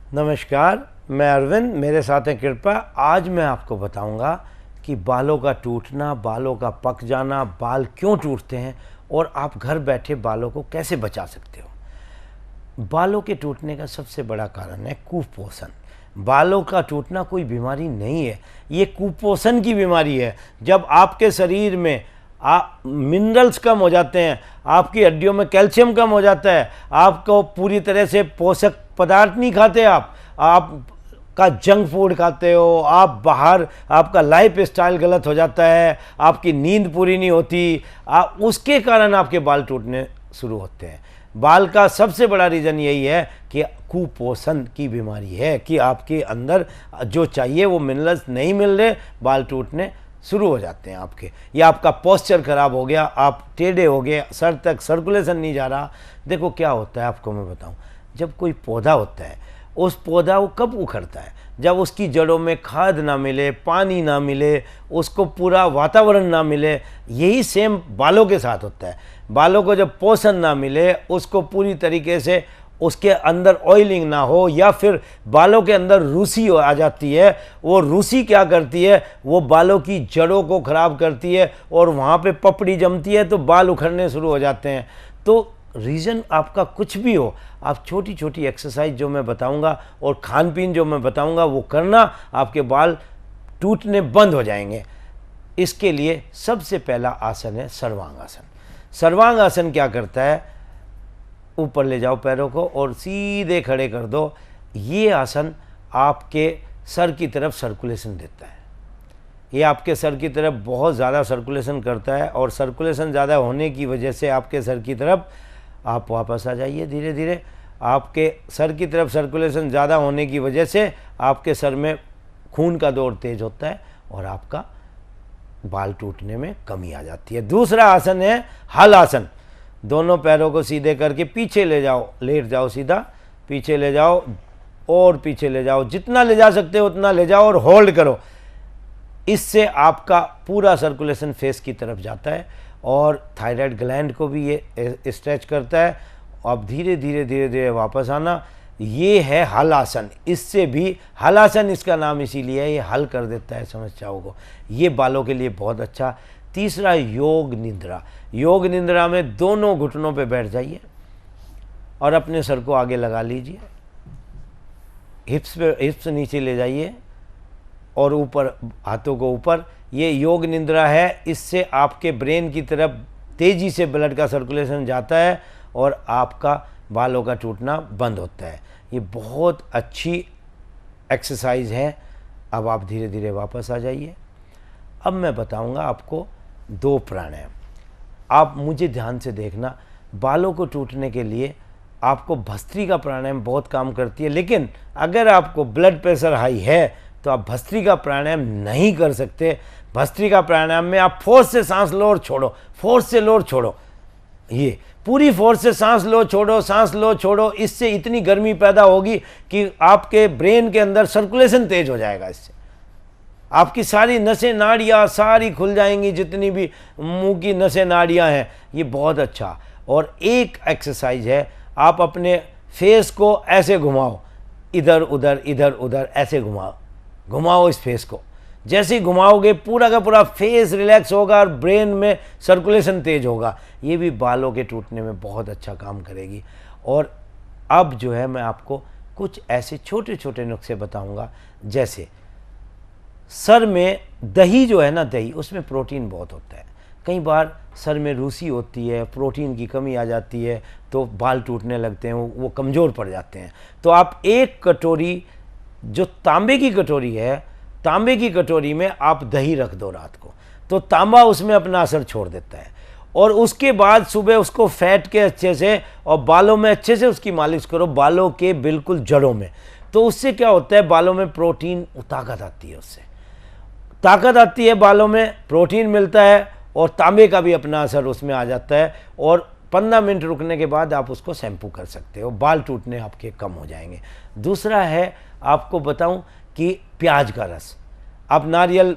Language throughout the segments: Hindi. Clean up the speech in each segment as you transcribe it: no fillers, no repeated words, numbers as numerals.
नमस्कार, मैं अरविंद, मेरे साथ है कृपा। आज मैं आपको बताऊंगा कि बालों का टूटना, बालों का पक जाना, बाल क्यों टूटते हैं और आप घर बैठे बालों को कैसे बचा सकते हो। बालों के टूटने का सबसे बड़ा कारण है कुपोषण। बालों का टूटना कोई बीमारी नहीं है, ये कुपोषण की बीमारी है। जब आपके शरीर में मिनरल्स कम हो जाते हैं, आपकी हड्डियों में कैल्शियम कम हो जाता है, आपको पूरी तरह से पोषक पदार्थ नहीं खाते, आप का जंक फूड खाते हो, आप बाहर, आपका लाइफ स्टाइल गलत हो जाता है, आपकी नींद पूरी नहीं होती, उसके कारण आपके बाल टूटने शुरू होते हैं। बाल का सबसे बड़ा रीज़न यही है कि कुपोषण की बीमारी है कि आपके अंदर जो चाहिए वो मिनरल्स नहीं मिल रहे, बाल टूटने शुरू हो जाते हैं आपके। या आपका पोस्चर खराब हो गया, आप टेढ़े हो गए, सर तक सर्कुलेशन नहीं जा रहा। देखो क्या होता है, आपको मैं बताऊं, जब कोई पौधा होता है, उस पौधा वो कब उखड़ता है? जब उसकी जड़ों में खाद ना मिले, पानी ना मिले, उसको पूरा वातावरण ना मिले। यही सेम बालों के साथ होता है। बालों को जब पोषण ना मिले, उसको पूरी तरीके से उसके अंदर ऑयलिंग ना हो, या फिर बालों के अंदर रूसी आ जाती है। वो रूसी क्या करती है, वो बालों की जड़ों को ख़राब करती है और वहाँ पे पपड़ी जमती है, तो बाल उखड़ने शुरू हो जाते हैं। तो रीज़न आपका कुछ भी हो, आप छोटी छोटी एक्सरसाइज जो मैं बताऊंगा और खान पीन जो मैं बताऊंगा वो करना, आपके बाल टूटने बंद हो जाएंगे। इसके लिए सबसे पहला आसन है सर्वांगासन। सर्वांगासन क्या करता है, ऊपर ले जाओ पैरों को और सीधे खड़े कर दो। ये आसन आपके सर की तरफ सर्कुलेशन देता है। ये आपके सर की तरफ बहुत ज़्यादा सर्कुलेशन करता है, और सर्कुलेशन ज़्यादा होने की वजह से आपके सर की तरफ आप वापस आ जाइए धीरे धीरे। आपके सर की तरफ सर्कुलेशन ज़्यादा होने की वजह से आपके सर में खून का दौर तेज होता है और आपका बाल टूटने में कमी आ जाती है। दूसरा आसन है हल आसन। दोनों पैरों को सीधे करके पीछे ले जाओ, लेट जाओ, सीधा पीछे ले जाओ और पीछे ले जाओ, जितना ले जा सकते हो उतना ले जाओ और होल्ड करो। इससे आपका पूरा सर्कुलेशन फेस की तरफ जाता है और थायराइड ग्लैंड को भी ये स्ट्रेच करता है। अब धीरे धीरे धीरे धीरे वापस आना। ये है हल आसन। इससे भी हल आसन, इसका नाम इसीलिए है, ये हल कर देता है समस्याओं को। ये बालों के लिए बहुत अच्छा। तीसरा योग निद्रा। योग निद्रा में दोनों घुटनों पे बैठ जाइए और अपने सर को आगे लगा लीजिए, हिप्स नीचे ले जाइए और ऊपर, हाथों को ऊपर। ये योग निद्रा है। इससे आपके ब्रेन की तरफ तेज़ी से ब्लड का सर्कुलेशन जाता है और आपका बालों का टूटना बंद होता है। ये बहुत अच्छी एक्सरसाइज है। अब आप धीरे धीरे वापस आ जाइए। अब मैं बताऊंगा आपको 2 प्राणायाम। आप मुझे ध्यान से देखना। बालों को टूटने के लिए आपको भस्त्रिका प्राणायाम बहुत काम करती है, लेकिन अगर आपको ब्लड प्रेशर हाई है तो आप भस्त्रिका प्राणायाम नहीं कर सकते। भस्त्रिका प्राणायाम में आप फोर्स से सांस लो और छोड़ो, फोर्स से लो और छोड़ो। ये पूरी फोर्स से सांस लो छोड़ो, सांस लो छोड़ो। इससे इतनी गर्मी पैदा होगी कि आपके ब्रेन के अंदर सर्कुलेशन तेज हो जाएगा। इससे आपकी सारी नसें नाड़ियाँ सारी खुल जाएंगी, जितनी भी मुंह की नसें नाड़ियाँ हैं। ये बहुत अच्छा। और एक एक्सरसाइज है, आप अपने फेस को ऐसे घुमाओ, इधर उधर इधर उधर ऐसे घुमाओ इस फेस को। जैसे ही घुमाओगे पूरा का पूरा फेस रिलैक्स होगा और ब्रेन में सर्कुलेशन तेज होगा। ये भी बालों के टूटने में बहुत अच्छा काम करेगी। और अब जो है मैं आपको कुछ ऐसे छोटे छोटे नुस्खे बताऊंगा, जैसे सर में दही जो है ना, दही, उसमें प्रोटीन बहुत होता है। कई बार सर में रूसी होती है, प्रोटीन की कमी आ जाती है, तो बाल टूटने लगते हैं, वो कमज़ोर पड़ जाते हैं। तो आप 1 कटोरी, जो तांबे की कटोरी है, तांबे की कटोरी में आप दही रख दो रात को, तो तांबा उसमें अपना असर छोड़ देता है। और उसके बाद सुबह उसको फेंट के अच्छे से और बालों में अच्छे से उसकी मालिश करो, बालों के बिल्कुल जड़ों में। तो उससे क्या होता है, बालों में प्रोटीन, ताकत आती है। उससे ताकत आती है, बालों में प्रोटीन मिलता है और तांबे का भी अपना असर उसमें आ जाता है। और 15 मिनट रुकने के बाद आप उसको शैम्पू कर सकते हो, बाल टूटने आपके कम हो जाएंगे। दूसरा है, आपको बताऊं कि प्याज का रस, आप नारियल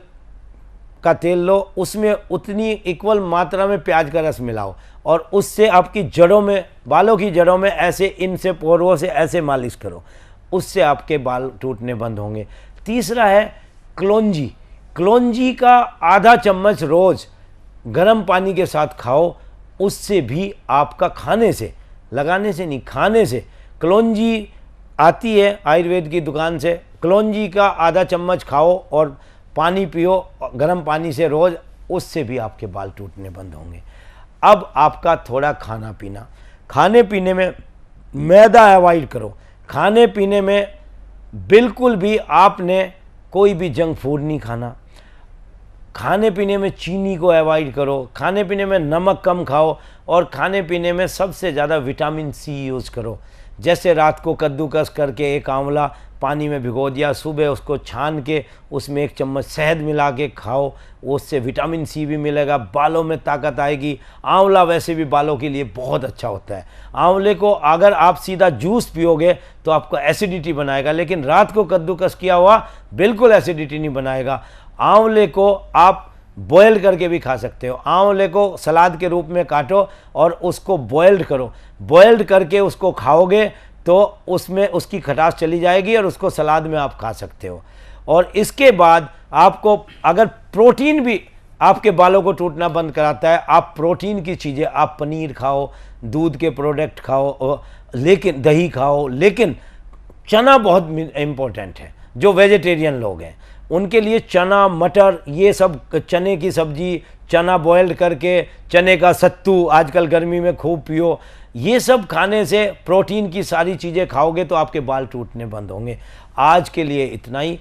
का तेल लो, उसमें उतनी इक्वल मात्रा में प्याज का रस मिलाओ और उससे आपकी जड़ों में, बालों की जड़ों में ऐसे इनसे पोरों से ऐसे मालिश करो। उससे आपके बाल टूटने बंद होंगे। तीसरा है कलौंजी। कलौंजी का आधा चम्मच रोज़ गर्म पानी के साथ खाओ, उससे भी आपका खाने से, लगाने से नहीं, खाने से, कलौंजी आती है आयुर्वेद की दुकान से, कलौंजी का आधा चम्मच खाओ और पानी पियो गर्म पानी से रोज़, उससे भी आपके बाल टूटने बंद होंगे। अब आपका थोड़ा खाना पीना, खाने पीने में मैदा अवॉइड करो। खाने पीने में बिल्कुल भी आपने कोई भी जंक फूड नहीं खाना। खाने पीने में चीनी को अवॉइड करो, खाने पीने में नमक कम खाओ और खाने पीने में सबसे ज़्यादा विटामिन सी यूज़ करो। जैसे रात को कद्दूकस करके एक आंवला पानी में भिगो दिया, सुबह उसको छान के उसमें 1 चम्मच शहद मिला के खाओ, उससे विटामिन सी भी मिलेगा, बालों में ताकत आएगी। आंवला वैसे भी बालों के लिए बहुत अच्छा होता है। आंवले को अगर आप सीधा जूस पियोगे तो आपको एसिडिटी बनाएगा, लेकिन रात को कद्दूकस किया हुआ बिल्कुल एसिडिटी नहीं बनाएगा। आंवले को आप बॉयल करके भी खा सकते हो। आंवले को सलाद के रूप में काटो और उसको बॉयल्ड करो, बॉयल्ड करके उसको खाओगे तो उसमें उसकी खटास चली जाएगी और उसको सलाद में आप खा सकते हो। और इसके बाद आपको अगर प्रोटीन भी आपके बालों को टूटना बंद कराता है, आप प्रोटीन की चीज़ें, आप पनीर खाओ, दूध के प्रोडक्ट खाओ, लेकिन दही खाओ, लेकिन चना बहुत इम्पोर्टेंट है। जो वेजिटेरियन लोग हैं उनके लिए चना, मटर, ये सब, चने की सब्जी, चना बॉयल्ड करके, चने का सत्तू आजकल गर्मी में खूब पियो। ये सब खाने से, प्रोटीन की सारी चीज़ें खाओगे तो आपके बाल टूटने बंद होंगे। आज के लिए इतना ही।